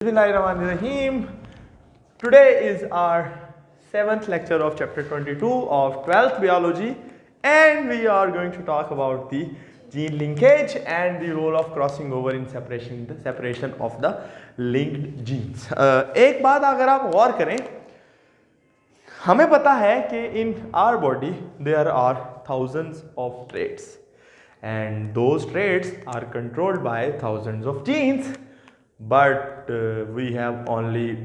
Bismillahirrahmanirrahim. Today is our 7th lecture of chapter 22 of 12th biology, and we are going to talk about the gene linkage and the role of crossing over in separation of the linked genes. एक बात अगर आप गौर करें, हमें पता है कि in our body there are thousands of traits and those traits are controlled by thousands of genes. But we have only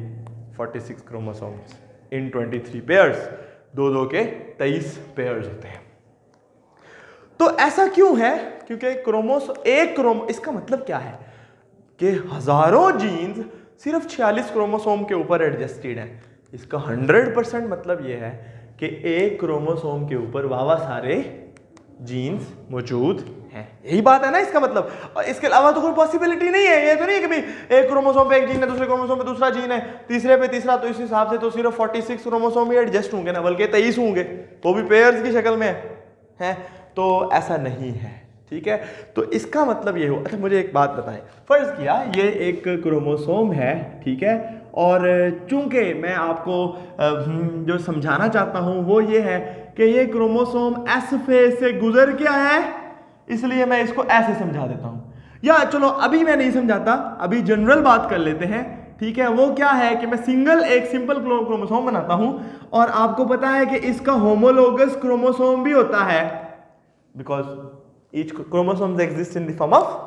46 chromosomes in 23 pairs. दो के 23 pairs होते हैं. तो ऐसा क्यों है? क्योंकि इसका मतलब क्या है कि हजारों जीन्स सिर्फ 46 क्रोमोसोम के ऊपर एडजस्टेड हैं. इसका 100% मतलब यह है कि एक क्रोमोसोम के ऊपर वावा सारे जीन्स मौजूद हैं. यही बात है ना इसका मतलब. और इसके अलावा तो कोई पॉसिबिलिटी नहीं है. ये तो नहीं है कि भाई एक क्रोमोसोम पे एक जीन है, दूसरे क्रोमोसोम पे दूसरा जीन है, तीसरे पे तीसरा. तो इस हिसाब से तो सिर्फ 46 क्रोमोसोम ही एडजस्ट होंगे ना, बल्कि 23 होंगे, वो भी पेयर्स की शक्ल में है. तो ऐसा नहीं है. ठीक है, तो इसका मतलब ये हो. अच्छा, मुझे एक बात बताएं. फर्ज किया ये एक क्रोमोसोम है, ठीक है, और चूंकि मैं आपको जो समझाना चाहता हूं वो ये है कि ये क्रोमोसोम एस फेज से गुजर के आया है, इसलिए मैं इसको ऐसे समझा देता हूं. या चलो अभी मैं नहीं समझाता, अभी जनरल बात कर लेते हैं. ठीक है, वो क्या है कि मैं एक सिंपल क्रोमोसोम बनाता हूं और आपको पता है कि इसका होमोलोगस क्रोमोसोम भी होता है, because each chromosomes exist in the form of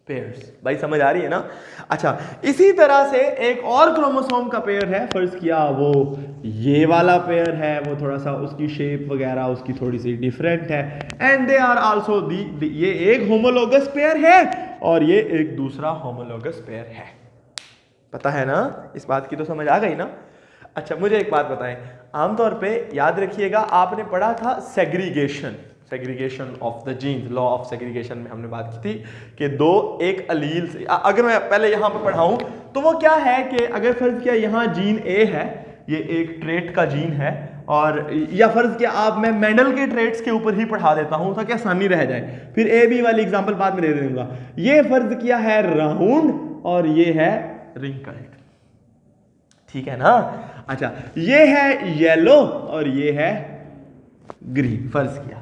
pairs. भाई समझ आ रही है ना? अच्छा, इसी तरह से एक और क्रोमोसोम का पेयर है. फर्ज किया वो ये वाला पेयर है, वो थोड़ा सा उसकी शेप वगैरह उसकी थोड़ी सी डिफरेंट है. एंड दे आर आल्सो ये एक होमोलोगस पेयर है और ये एक दूसरा होमोलोगस पेयर है. पता है ना? इस बात की तो समझ आ गई ना? अच्छा, मुझे एक बात बताएं. आमतौर पे याद रखिएगा, आपने पढ़ा था segregation of the genes. Law of segregation में हमने बात की थी कि एक अलील्स, अगर मैं पहले यहां पे पढ़ाऊं तो वो क्या है कि अगर फर्ज किया यहां जीन ए है, ये एक ट्रेट का जीन है, और या फर्ज किया आप मैं मेंडल के ट्रेट्स के ऊपर ही पढ़ा देता हूं ताकि आसानी रह जाए, फिर ए बी वाली एग्जांपल बाद में दे दूंगा. ये फर्ज किया है राउंड और ये है रिंकल्ड. ठीक है ना? अच्छा, ये है येलो और ये है ग्रीन. फर्ज किया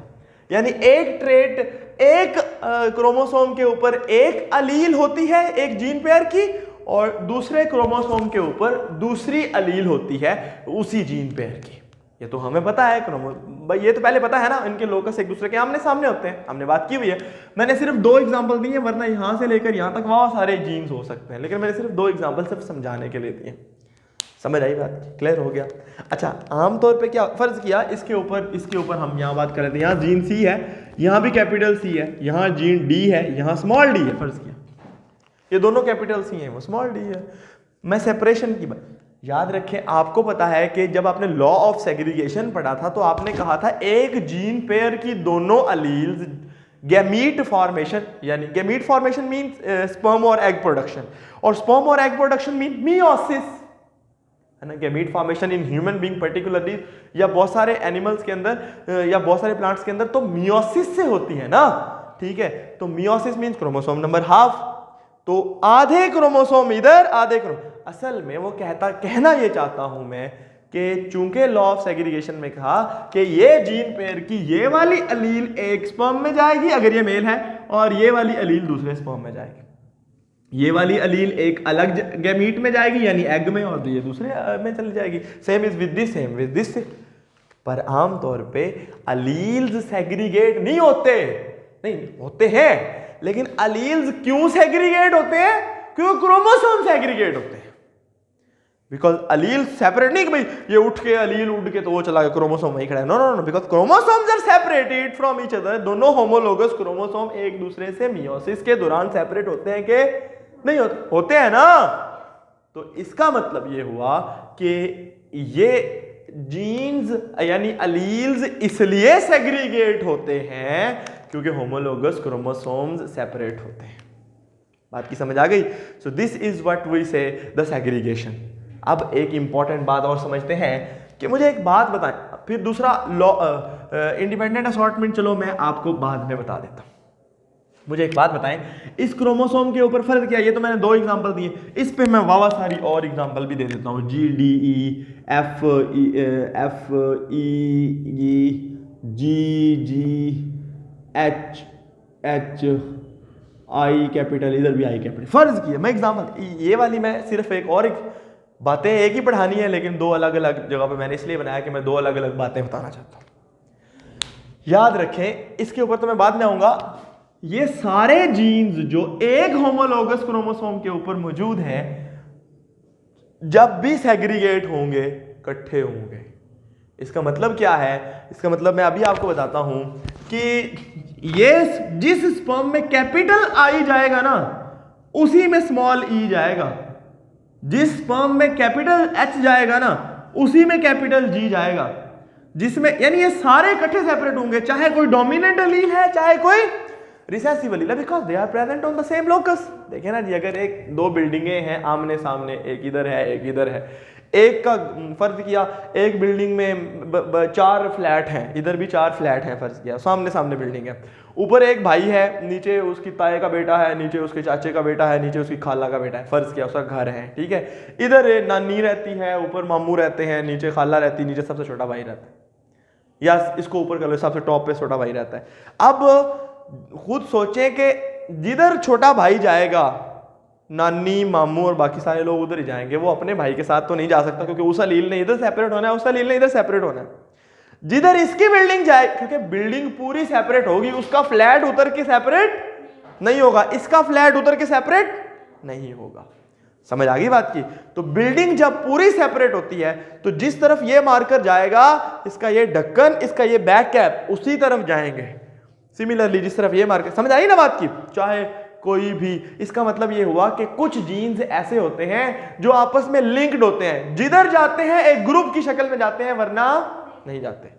यानी एक ट्रेट, एक क्रोमोसोम के ऊपर एक अलील होती है एक जीन पेयर की, और दूसरे क्रोमोसोम के ऊपर दूसरी अलील होती है उसी जीन पेयर की. ये तो हमें पता है. भाई ये तो पहले पता है ना, इनके लोकस एक दूसरे के आमने सामने होते हैं, हमने बात की हुई है. मैंने सिर्फ 2 एग्जांपल दिए, वरना यहां से लेकर यहां तक वहां सारे जीन्स हो सकते हैं, लेकिन मैंने सिर्फ 2 एग्जांपल सिर्फ समझाने के लिए दिए. समझ आई बात? क्लियर हो गया? अच्छा, आमतौर पे क्या फर्ज किया इसके ऊपर हम यहाँ बात कर रहे थे. यहाँ जीन सी है, यहाँ भी कैपिटल सी है, यहाँ जीन डी है, यहाँ स्मॉल डी है. फर्ज किया ये दोनों कैपिटल सी हैं, वो स्मॉल डी है. मैं सेपरेशन की बात याद रखें. आपको पता है कि जब आपने लॉ ऑफ सेग्रीगेशन पढ़ा था तो आपने कहा था एक जीन पेयर की दोनों अलील्स गैमीट फॉर्मेशन, यानी गैमीट फॉर्मेशन मींस स्पर्म और एग प्रोडक्शन, और स्पर्म और एग प्रोडक्शन मीन मियोसिस, है ना. Gamete formation in human being particularly, या बहुत सारे एनिमल्स के अंदर या बहुत सारे प्लांट्स के अंदर तो मियोसिस से होती है ना. ठीक है, तो meiosis means chromosome number half. तो आधे क्रोमोसोम इधर, आधे असल में वो कहना ये चाहता हूं मैं कि चूंकि लॉ ऑफ सेग्रीगेशन में कहा कि ये जीन पेयर की ये वाली अलील एक स्पर्म में जाएगी अगर ये मेल है, और ये वाली अलील दूसरे स्पर्म में जाएगी. ये वाली अलील एक अलग गैमीट में जाएगी यानी एग में, और ये दूसरे में चली जाएगी. Same is with this. पर आमतौर पे अलील्स सेग्रीगेट नहीं होते हैं, लेकिन अलील्स क्यों सेग्रीगेट होते हैं? क्यों क्रोमोसोम सेग्रीगेट होते हैं. बिकॉज अलील सेपरेट नहीं कि भाई ये उठ के अलील उड़ के तो वो चला गया, क्रोमोसोम वहीं खड़ा है. No, because chromosomes are separated from each other. दोनों होमोलोगस क्रोमोसोम एक दूसरे से मियोसिस के दौरान सेपरेट होते हैं कि नहीं होते हैं ना. तो इसका मतलब ये हुआ कि ये जीन्स यानी अलील्स इसलिए सेग्रीगेट होते हैं क्योंकि होमोलोगस क्रोमोसोम्स सेपरेट होते हैं. बात की समझ आ गई? So this is what we say the segregation. अब एक इंपॉर्टेंट बात और समझते हैं कि मुझे एक बात बताएं, फिर दूसरा लॉ इंडिपेंडेंट असॉर्टमेंट चलो मैं आपको बाद में बता देता हूं. मुझे एक बात बताएं, इस क्रोमोसोम के ऊपर फर्क क्या है? ये तो मैंने 2 एग्जांपल दिए, इस पे मैं वावा सारी और एग्जांपल भी दे देता हूँ। G D E F E G G H H I capital, इधर भी I कैपिटल। फर्ज किया मैं एग्जांपल, ये वाली मैं सिर्फ बातें एक ही पढ़ानी है, लेकिन 2 अलग अलग जगह पे मैंने इसलिए बनाया कि मैं 2 अलग अलग बातें बताना चाहता हूँ। याद रखें, इसके ऊपर तो मैं बाद में आऊंगा। ये सारे जीन्स जो एक होमोलोगस क्रोमोसोम के ऊपर मौजूद हैं, जब भी सेग्रीगेट होंगे इकट्ठे होंगे। इसका मतलब क्या है? इसका मतलब मैं अभी आपको बताता हूं कि ये जिस स्पर्म में कैपिटल आई जाएगा ना, उसी में स्मॉल ई जाएगा। जिस स्पर्म में कैपिटल एच जाएगा ना, उसी में कैपिटल जी जाएगा। जिसमें यानी ये सारे इकट्ठे सेपरेट होंगे, चाहे कोई डोमिनेंट एलील है चाहे कोई रिसेसिव एलील है, because they are present on the same locus. देखिए ना जी, अगर 2 बिल्डिंगें हैं आमने सामने, एक इधर है एक इधर है, एक का फर्ज किया एक बिल्डिंग में 4 फ्लैट हैं, इधर भी 4 फ्लैट हैं, फर्ज किया सामने सामने बिल्डिंग है, ऊपर एक भाई है, नीचे उसकी ताए का बेटा है, नीचे उसके चाचे का बेटा है, नीचे उसकी खाला का बेटा है, फर्ज किया उसका घर है, ठीक है। इधर नानी रहती है, ऊपर मामू रहते हैं, नीचे खाला रहती है, नीचे सबसे छोटा भाई रहता है, या इसको ऊपर कर लो, सबसे टॉप पे छोटा भाई रहता है। अब खुद सोचें कि जिधर छोटा भाई जाएगा, नानी मामू और बाकी सारे लोग उधर ही जाएंगे, वो अपने भाई के साथ तो नहीं जा सकता, क्योंकि उस अलील ने इधर सेपरेट होना है, उस अलील ने इधर सेपरेट होना है। जिधर इसकी बिल्डिंग जाए, क्योंकि बिल्डिंग पूरी सेपरेट होगी, उसका फ्लैट उतर के सेपरेट नहीं होगा, इसका फ्लैट उतर के सेपरेट नहीं होगा। समझ आ गई बात की? तो बिल्डिंग जब पूरी सेपरेट होती है, तो जिस तरफ ये मार्कर जाएगा, इसका ये ढक्कन, इसका ये बैक कैप, उसी तरफ जाएंगे। सिमिलरली जिस तरफ ये मार्कर, समझ आई ना बात की? चाहे कोई भी, इसका मतलब ये हुआ कि कुछ जीन्स ऐसे होते हैं जो आपस में लिंक्ड होते हैं, जिधर जाते हैं एक ग्रुप की शक्ल में जाते हैं, वरना नहीं जाते।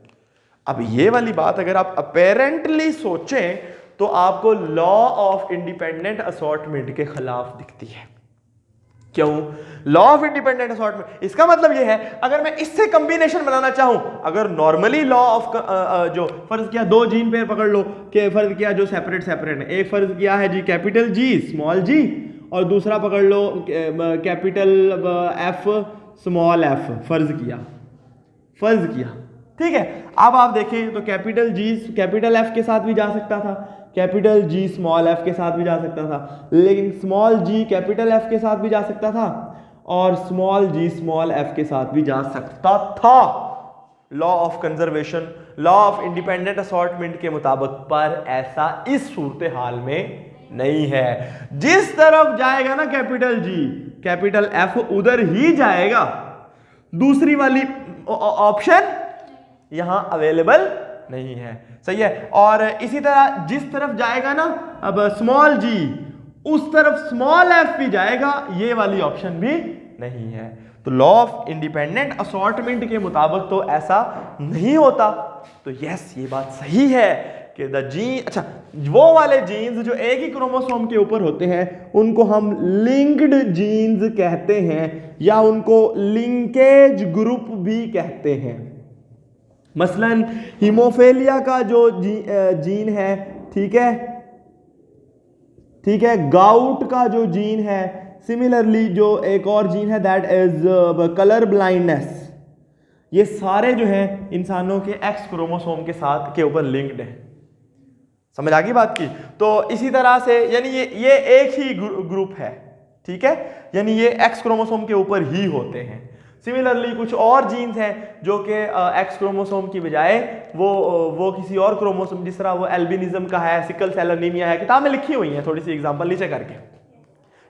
अब ये वाली बात अगर आप अपेरेंटली सोचें, तो आपको लॉ ऑफ इंडिपेंडेंट असॉर्टमेंट के खिलाफ दिखती है। क्यों? लॉ ऑफ इंडिपेंडेंट असॉर्टमेंट, इसका मतलब यह है, अगर मैं इससे कॉम्बिनेशन बनाना चाहूं, अगर नॉर्मली लॉ ऑफ जो फर्ज किया 2 जीन पेयर पकड़ लो कि फर्ज किया जो सेपरेट सेपरेट है, एक फर्ज किया है जी कैपिटल जी स्मॉल जी, और दूसरा पकड़ लो कैपिटल एफ स्मॉल एफ, फर्ज किया, ठीक है। अब आप देखें तो कैपिटल जी कैपिटल एफ के साथ भी जा सकता था, कैपिटल जी स्मॉल एफ के साथ भी जा सकता था, लेकिन स्मॉल जी कैपिटल एफ के साथ भी जा सकता था, और स्मॉल जी स्मॉल एफ के साथ भी जा सकता था। Law of conservation, law of independent assortment के मुताबिक, पर ऐसा इस सूरत हाल में नहीं है। जिस तरफ जाएगा ना कैपिटल जी कैपिटल एफ, उधर ही जाएगा, दूसरी वाली ऑप्शन यहां अवेलेबल नहीं है। सही है। और इसी तरह जिस तरफ जाएगा ना अब स्मॉल जी, उस तरफ स्मॉल एफ भी जाएगा, ये वाली ऑप्शन भी नहीं है। तो लॉ ऑफ इंडिपेंडेंट असॉर्टमेंट के मुताबिक तो ऐसा नहीं होता। तो यस, ये बात सही है कि द जीन, अच्छा वो वाले जीन्स जो एक ही क्रोमोसोम के ऊपर होते हैं उनको हम लिंक्ड जीन्स कहते हैं, या उनको लिंकेज ग्रुप भी कहते हैं। मसलन हीमोफेलिया का जो जीन है, ठीक है, गाउट का जो जीन है, सिमिलरली जो एक और जीन है दैट इज कलर ब्लाइंडनेस, ये सारे जो हैं इंसानों के एक्स क्रोमोसोम के साथ के ऊपर लिंक्ड है। समझ आ गई बात की? तो इसी तरह से यानी ये एक ही ग्रुप है, ठीक है, यानी ये एक्स क्रोमोसोम के ऊपर ही होते हैं। सिमिलरली कुछ और जीन्स हैं जो कि एक्स क्रोमोसोम की बजाय वो किसी और क्रोमोसोम, जिस तरह वो एल्बिनिज्म का है, सिकल सेल एनीमिया है, किताब में लिखी हुई है, थोड़ी सी एग्जांपल नीचे करके,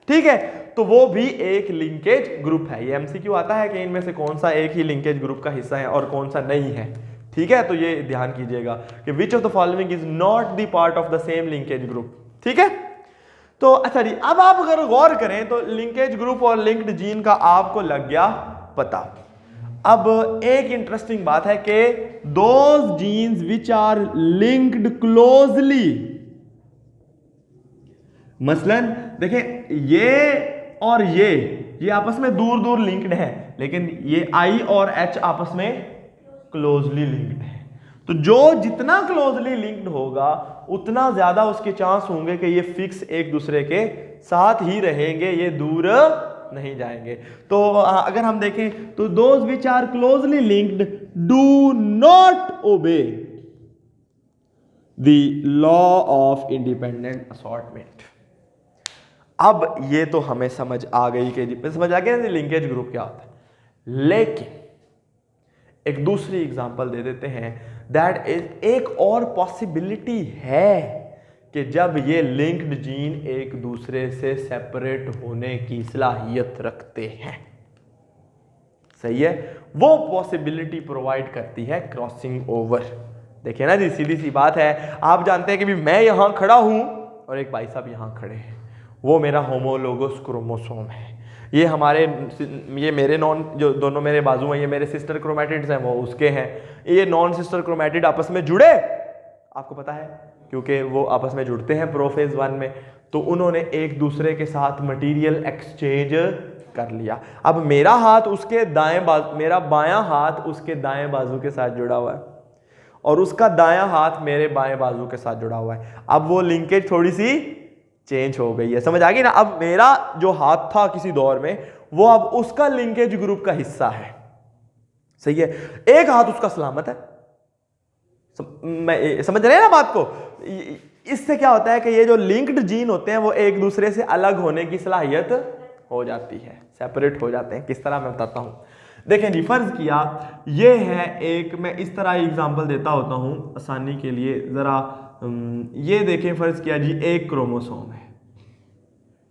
ठीक है। तो वो भी एक लिंकेज ग्रुप है। ये एमसीक्यू आता है कि इनमें से कौन सा एक ही लिंकेज ग्रुप का हिस्सा है और कौन सा नहीं है, ठीक है। तो ये ध्यान कीजिएगा कि which of the following is not the part of the same linkage group, ठीक है। तो अच्छा जी, अब आप अगर गौर करें तो लिंकेज ग्रुप और लिंक्ड जीन का आपको लग गया पता। अब एक इंटरेस्टिंग बात है कि those genes which are linked closely, मसलन देखें ये और ये आपस में दूर दूर लिंक्ड है, लेकिन ये I और H आपस में क्लोजली लिंक्ड है। तो जो जितना क्लोजली लिंक्ड होगा उतना ज़्यादा उसके चांस होंगे कि ये फिक्स एक दूसरे के साथ ही रहेंगे, ये दूर नहीं जाएंगे। तो अगर हम देखें तो those which are closely linked do not obey the law of independent assortment. अब ये तो हमें समझ आ गई कि समझ आ गया ना लिंकेज ग्रुप क्या होता है, लेकिन एक दूसरी एग्जांपल दे देते हैं। दैट इज एक और पॉसिबिलिटी है कि जब ये लिंक्ड जीन एक दूसरे से सेपरेट होने की सलाहियत रखते हैं, सही है, वो पॉसिबिलिटी प्रोवाइड करती है क्रॉसिंग ओवर। देखिए ना जी, सीधी सी बात है। आप जानते हैं कि भी मैं यहां खड़ा हूं और एक भाई साहब यहां खड़े हैं, वो मेरा होमोलोगस क्रोमोसोम है। ये मेरे नॉन, जो दोनों मेरे बाजू हैं, ये मेरे सिस्टर क्रोमैटिड्स हैं, वो उसके हैं। ये नॉन सिस्टर क्रोमैटिड आपस में जुड़े, आपको पता है, क्योंकि वो आपस में जुड़ते हैं प्रोफेज 1 में, तो उन्होंने एक दूसरे के साथ मटेरियल एक्सचेंज कर लिया। अब मेरा हाथ उसके दाएं बाजू, मेरा बायां हाथ उसके दाएं बाजू के साथ जुड़ा हुआ है और उसका दायां हाथ मेरे बाएं बाजू के साथ जुड़ा हुआ है। अब वो लिंकेज थोड़ी सी चेंज हो गई है, समझ आ गई ना। अब मेरा जो हाथ था किसी दौर में, वो अब उसका लिंकेज ग्रुप का हिस्सा है, सही है। एक हाथ उसका सलामत है, समझ रहे हैं ना बात को। इससे क्या होता है कि ये जो लिंक्ड जीन होते हैं वो एक दूसरे से अलग होने की सलाहियत हो जाती है, सेपरेट हो जाते हैं। किस तरह मैं बताता हूं, देखें जी, फर्ज किया ये है एक, मैं इस तरह एग्जांपल देता होता हूं आसानी के लिए जरा। ये देखें, फर्ज किया जी एक क्रोमोसोम है,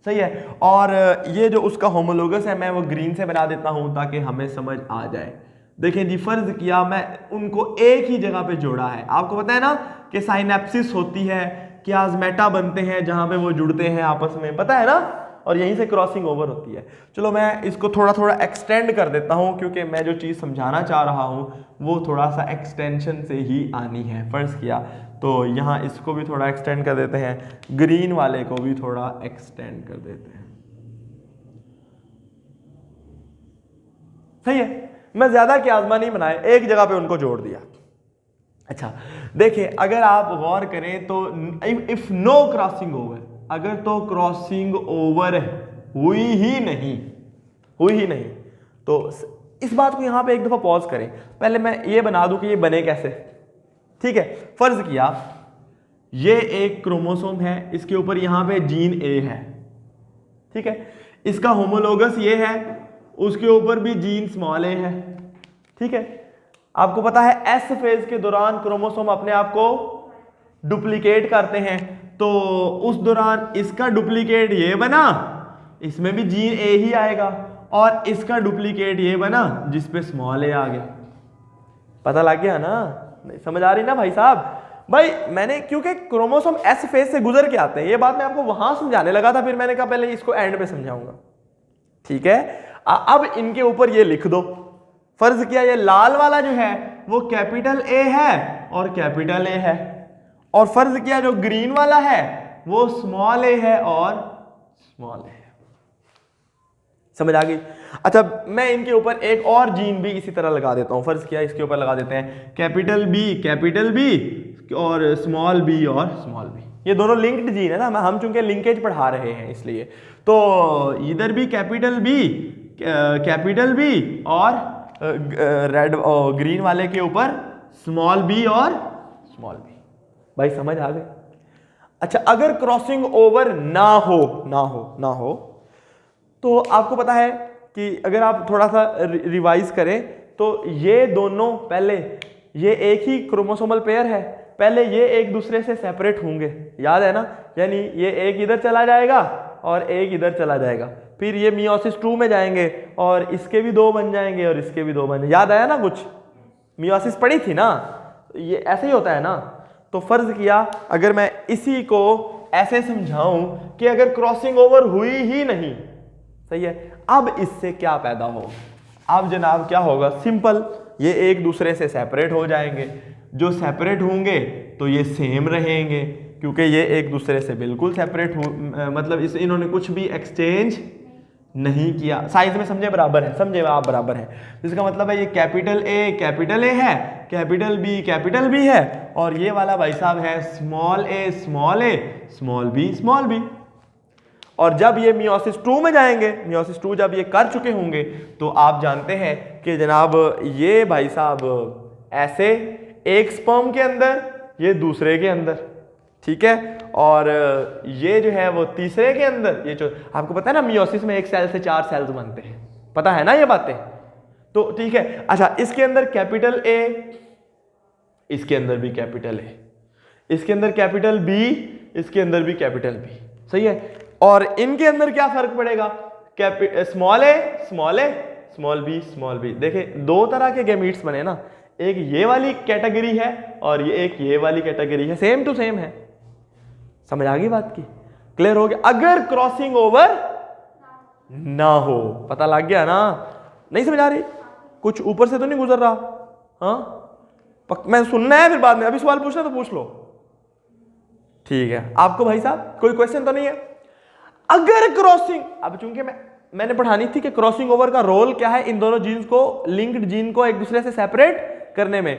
सही है, और ये जो उसका होमोलोगस है मैं वो ग्रीन से बना देता हूं ताकि हमें समझ आ जाए। देखें जी, फर्ज किया मैं उनको एक ही जगह पे जोड़ा है। आपको पता है ना कि साइनेप्सिस होती है, कियास्मेटा बनते हैं जहां पे वो जुड़ते हैं आपस में, पता है ना, और यहीं से क्रॉसिंग ओवर होती है। चलो मैं इसको थोड़ा थोड़ा एक्सटेंड कर देता हूं, क्योंकि मैं जो चीज़ समझाना चाह रहा हूं वो थोड़ा सा एक्सटेंशन से ही आनी है। फर्ज किया तो यहाँ इसको भी थोड़ा एक्सटेंड कर देते हैं, ग्रीन वाले को भी थोड़ा एक्सटेंड कर देते हैं, सही है। मैं ज्यादा कियास्मा नहीं बनाए, एक जगह पे उनको जोड़ दिया। अच्छा देखिए, अगर आप गौर करें तो इफ नो क्रॉसिंग ओवर, अगर तो क्रॉसिंग ओवर हुई ही नहीं, तो इस बात को यहां पे एक दफा पॉज करें। पहले मैं ये बना दूं कि ये बने कैसे, ठीक है। फर्ज किया ये एक क्रोमोसोम है, इसके ऊपर यहां पे जीन ए है, ठीक है, इसका होमोलोगस ये है, उसके ऊपर भी जीन स्मॉल ए है, ठीक है। आपको पता है एस फेज के दौरान क्रोमोसोम अपने आप को डुप्लीकेट करते हैं, तो उस दौरान इसका डुप्लीकेट ये बना, इसमें भी जीन ए ही आएगा, और इसका डुप्लीकेट ये बना जिसपे स्मॉल ए आ गया। पता लग गया ना, नहीं समझ आ रही ना भाई साहब। भाई मैंने, क्योंकि क्रोमोसोम एस फेज से गुजर के आते हैं, ये बात मैं आपको वहां समझाने लगा था, फिर मैंने कहा पहले इसको एंड पे समझाऊंगा, ठीक है। अब इनके ऊपर ये लिख दो। फर्ज किया ये लाल वाला जो है वो कैपिटल ए है और कैपिटल ए है, और फर्ज किया जो ग्रीन वाला है वो स्मॉल ए है और स्मॉल ए है। समझ आ गई। अच्छा मैं इनके ऊपर एक और जीन भी इसी तरह लगा देता हूं। फर्ज किया इसके ऊपर लगा देते हैं कैपिटल बी और स्मॉल बी और स्मॉल बी। ये दोनों लिंक्ड जीन है ना, हम चूंकि लिंकेज पढ़ा रहे हैं इसलिए। तो इधर भी कैपिटल बी और रेड ग्रीन वाले के ऊपर स्मॉल बी और स्मॉल बी। भाई समझ आ गए। अच्छा अगर क्रॉसिंग ओवर ना हो तो आपको पता है कि अगर आप थोड़ा सा रिवाइज करें तो ये दोनों, पहले ये एक ही क्रोमोसोमल पेयर है, पहले ये एक दूसरे से सेपरेट होंगे, याद है ना, यानी ये एक इधर चला जाएगा और एक इधर चला जाएगा, फिर ये मियोसिस 2 में जाएंगे और इसके भी 2 बन जाएंगे और इसके भी 2 बन जाएंगे। याद आया ना, कुछ मियोसिस पढ़ी थी ना, ये ऐसे ही होता है ना। तो फर्ज किया अगर मैं इसी को ऐसे समझाऊं कि अगर क्रॉसिंग ओवर हुई ही नहीं, सही है, अब इससे क्या पैदा होगा, अब जनाब क्या होगा, सिंपल, ये एक दूसरे से सेपरेट हो जाएंगे। जो सेपरेट होंगे तो ये सेम रहेंगे, क्योंकि ये एक दूसरे से बिल्कुल सेपरेट हो, मतलब इन्होंने कुछ भी एक्सचेंज नहीं किया, साइज में समझे बराबर है, समझे आप बराबर है, इसका मतलब है ये कैपिटल ए है, कैपिटल बी है, और ये वाला भाई साहब है स्मॉल ए स्मॉल बी। और जब ये मियोसिस 2 में जाएंगे, मियोसिस 2 जब ये कर चुके होंगे, तो आप जानते हैं कि जनाब ये भाई साहब ऐसे एक स्पर्म के अंदर, ये दूसरे के अंदर, ठीक है, और ये जो है वो तीसरे के अंदर, ये जो आपको पता है ना मियोसिस में एक सेल से 4 सेल्स बनते हैं, पता है ना ये बातें, तो ठीक है। अच्छा, इसके अंदर कैपिटल ए, इसके अंदर भी कैपिटल ए, इसके अंदर कैपिटल बी, इसके अंदर भी कैपिटल बी, सही है। और इनके अंदर क्या फर्क पड़ेगा, स्मॉल ए स्मॉल बी। देखिए दो तरह के गैमीट्स बने ना, एक ये वाली कैटेगरी है और एक ये वाली कैटेगरी है, सेम टू सेम है, समझ आ गई बात की, क्लियर हो गया। अगर क्रॉसिंग ओवर ना हो, पता लग गया ना, नहीं समझ आ रही, कुछ ऊपर से तो नहीं गुजर रहा, हाँ मैं सुनना है फिर बाद में, अभी सवाल पूछना तो पूछ लो, ठीक है। आपको भाई साहब कोई क्वेश्चन तो नहीं है? अगर क्रॉसिंग, अब चूंकि मैंने पढ़ानी थी कि क्रॉसिंग ओवर का रोल क्या है इन दोनों जीन्स को, लिंक्ड जीन को एक दूसरे से सेपरेट करने में,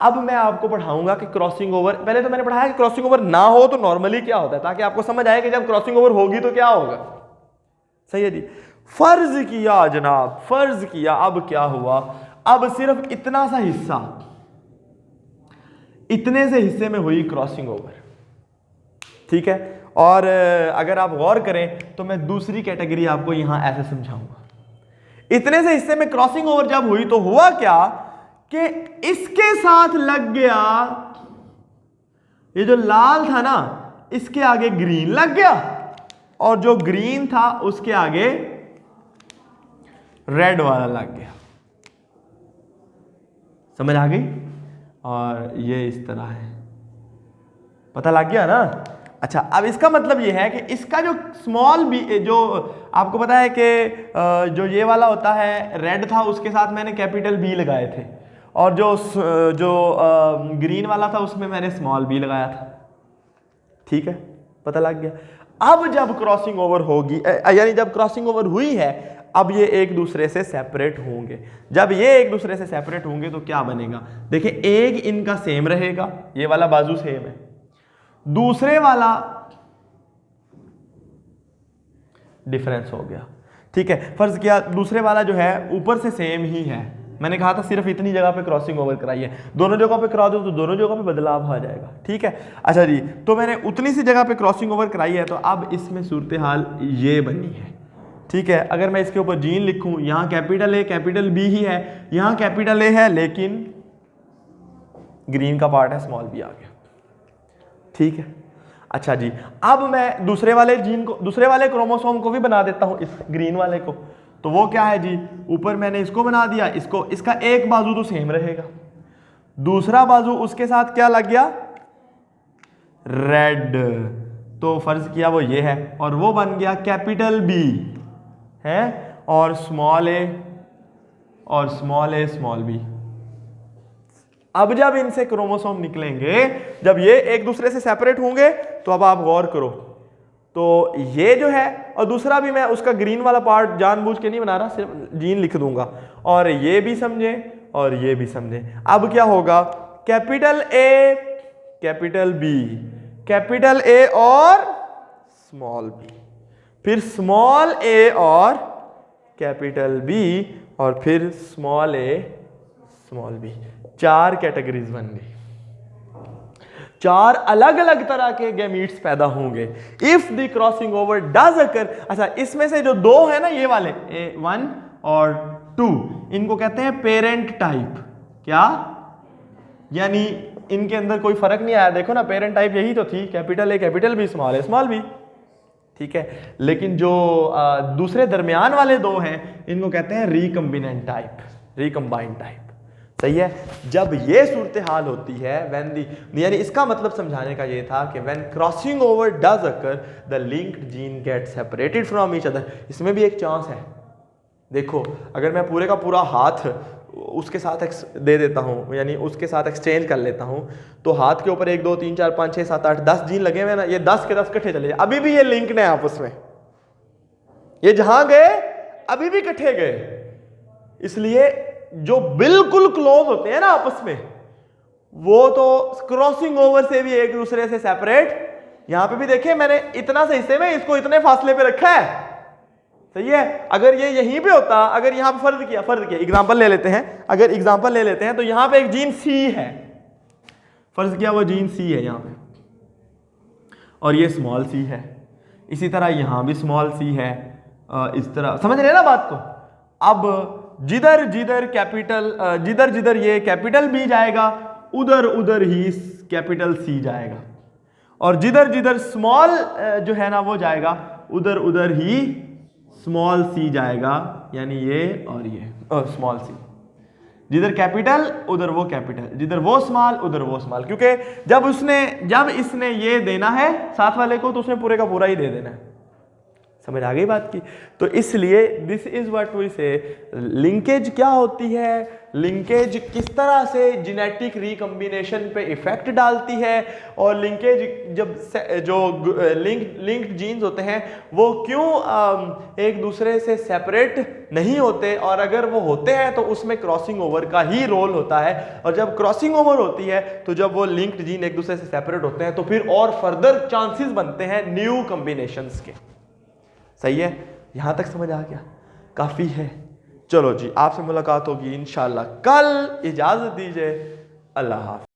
अब मैं आपको पढ़ाऊंगा कि क्रॉसिंग ओवर, पहले तो मैंने पढ़ाया कि क्रॉसिंग ओवर ना हो तो नॉर्मली क्या होता है, ताकि आपको समझ आए कि जब क्रॉसिंग ओवर होगी तो क्या होगा, सही है जी। फर्ज किया जनाब, फर्ज किया, अब क्या हुआ, अब सिर्फ इतना सा हिस्सा, इतने से हिस्से में हुई क्रॉसिंग ओवर, ठीक है। और अगर आप गौर करें तो मैं दूसरी कैटेगरी आपको यहां ऐसे समझाऊंगा, इतने से हिस्से में क्रॉसिंग ओवर जब हुई तो हुआ क्या कि इसके साथ लग गया, ये जो लाल था ना इसके आगे ग्रीन लग गया, और जो ग्रीन था उसके आगे रेड वाला लग गया, समझ आ गई। और ये इस तरह है, पता लग गया ना। अच्छा, अब इसका मतलब ये है कि इसका जो स्मॉल बी, जो आपको पता है कि जो ये वाला होता है रेड था उसके साथ मैंने कैपिटल बी लगाए थे, और जो ग्रीन वाला था उसमें मैंने स्मॉल बी लगाया था, ठीक है, पता लग गया। अब जब क्रॉसिंग ओवर होगी, यानी जब क्रॉसिंग ओवर हुई है, अब ये एक दूसरे से सेपरेट होंगे। जब ये एक दूसरे से सेपरेट होंगे तो क्या बनेगा, देखिए एक इनका सेम रहेगा, ये वाला बाजू सेम है, दूसरे वाला डिफरेंस हो गया, ठीक है। फर्ज किया दूसरे वाला जो है ऊपर से सेम ही है, मैंने कहा था सिर्फ इतनी जगह पे क्रॉसिंग ओवर कराइए, दोनों जगह पे करा दो तो दोनों जगह पे बदलाव आ जाएगा, ठीक है। अच्छा जी, तो मैंने उतनी सी जगह पे क्रॉसिंग ओवर कराई है, तो अब इसमें सूरत हाल ये बनी है, ठीक है। अगर मैं इसके ऊपर जीन लिखूं, यहां कैपिटल ए कैपिटल बी ही है, यहां कैपिटल ए है लेकिन ग्रीन का पार्ट है स्मॉल बी आ गया, ठीक है। अच्छा जी, अब मैं दूसरे वाले जीन को, दूसरे वाले क्रोमोसोम को भी बना देता हूं, इस ग्रीन वाले को, तो वो क्या है जी, ऊपर मैंने इसको बना दिया, इसको, इसका एक बाजू तो सेम रहेगा, दूसरा बाजू उसके साथ क्या लग गया, रेड, तो फर्ज किया वो ये है, और वो बन गया कैपिटल बी है, और स्मॉल ए स्मॉल बी। अब जब इनसे क्रोमोसोम निकलेंगे, जब ये एक दूसरे से सेपरेट होंगे, तो अब आप गौर करो, तो ये जो है, और दूसरा भी मैं उसका ग्रीन वाला पार्ट जानबूझ के नहीं बना रहा, सिर्फ जीन लिख दूंगा, और ये भी समझे और ये भी समझे। अब क्या होगा, capital A capital B, capital A और स्मॉल बी, फिर स्मॉल ए और कैपिटल बी, और फिर small A small B, 4 categories बन गई, 4 अलग अलग तरह के गैमीट्स पैदा होंगे if the crossing over does occur. अच्छा, इसमें से जो 2 है ना, ये वाले A1 और 2, इनको कहते हैं पेरेंट टाइप, क्या, यानी इनके अंदर कोई फर्क नहीं आया, देखो ना पेरेंट टाइप यही तो थी, capital A capital B small B, ठीक है। लेकिन जो दूसरे दरमियान वाले 2 हैं, इनको कहते हैं रिकम्बिनेंट टाइप, रिकम्बाइंड टाइप, सही है। जब ये सूरत हाल होती है, व्हेन दी, यानी इसका मतलब समझाने का ये था कि when crossing over does occur the linked gene get separated from each other. इसमें भी एक चांस है, देखो अगर मैं पूरे का पूरा हाथ उसके साथ दे देता हूँ, यानी उसके साथ एक्सचेंज कर लेता हूँ, तो हाथ के ऊपर 1 2 3 4 5 6 7 8 10 जीन लगे हुए ना, ये 10 के 10 इकट्ठे चले जाए, अभी भी ये लिंक्ड है आपस में, ये जहां गए अभी भी इकट्ठे गए। इसलिए जो बिल्कुल क्लोज होते हैं ना आपस में, वो तो क्रॉसिंग ओवर से भी एक दूसरे से सेपरेट। यहां पे भी देखिए मैंने इतना से हिस्से में इसको इतने फासले पे रखा है, सही है। अगर ये यहीं पे होता, अगर यहां पे फर्ज किया एग्जांपल ले लेते हैं, अगर एग्जांपल ले लेते हैं तो यहां पे एक जीन सी है, फर्ज किया वो जीन सी है यहां पे, और ये स्मॉल सी है। इसी तरह यहां भी स्मॉल सी है, इस तरह, समझ रहे हैं ना बात को। अब जिधर जिधर कैपिटल, जिधर जिधर ये कैपिटल बी जाएगा उधर उधर ही कैपिटल सी जाएगा, और जिधर जिधर स्मॉल जो है ना वो जाएगा उधर उधर ही स्मॉल सी जाएगा, यानी ये और ये स्मॉल सी। जिधर कैपिटल उधर वो कैपिटल, जिधर वो स्मॉल उधर वो स्मॉल, क्योंकि जब इसने ये देना है साथ वाले को तो उसने पूरे का पूरा ही दे देना है। समझ आ गई बात की। तो इसलिए दिस इज व्हाट वी से, लिंकेज क्या होती है, लिंकेज किस तरह से जेनेटिक रिकॉम्बिनेशन पे इफेक्ट डालती है, और लिंकेज जब जो लिंक्ड जीन्स होते हैं वो क्यों एक दूसरे से सेपरेट नहीं होते, और अगर वो होते हैं तो उसमें क्रॉसिंग ओवर का ही रोल होता है। और जब क्रॉसिंग ओवर होती है तो जब वो लिंक्ड जीन एक दूसरे से सेपरेट होते हैं तो फिर और फर्दर चांसेस बनते हैं न्यू कॉम्बिनेशंस के। सही है, यहां तक समझ आ गया, काफी है। चलो जी, आपसे मुलाकात होगी इंशाल्लाह कल। इजाजत दीजिए, अल्लाह हाफ़िज़।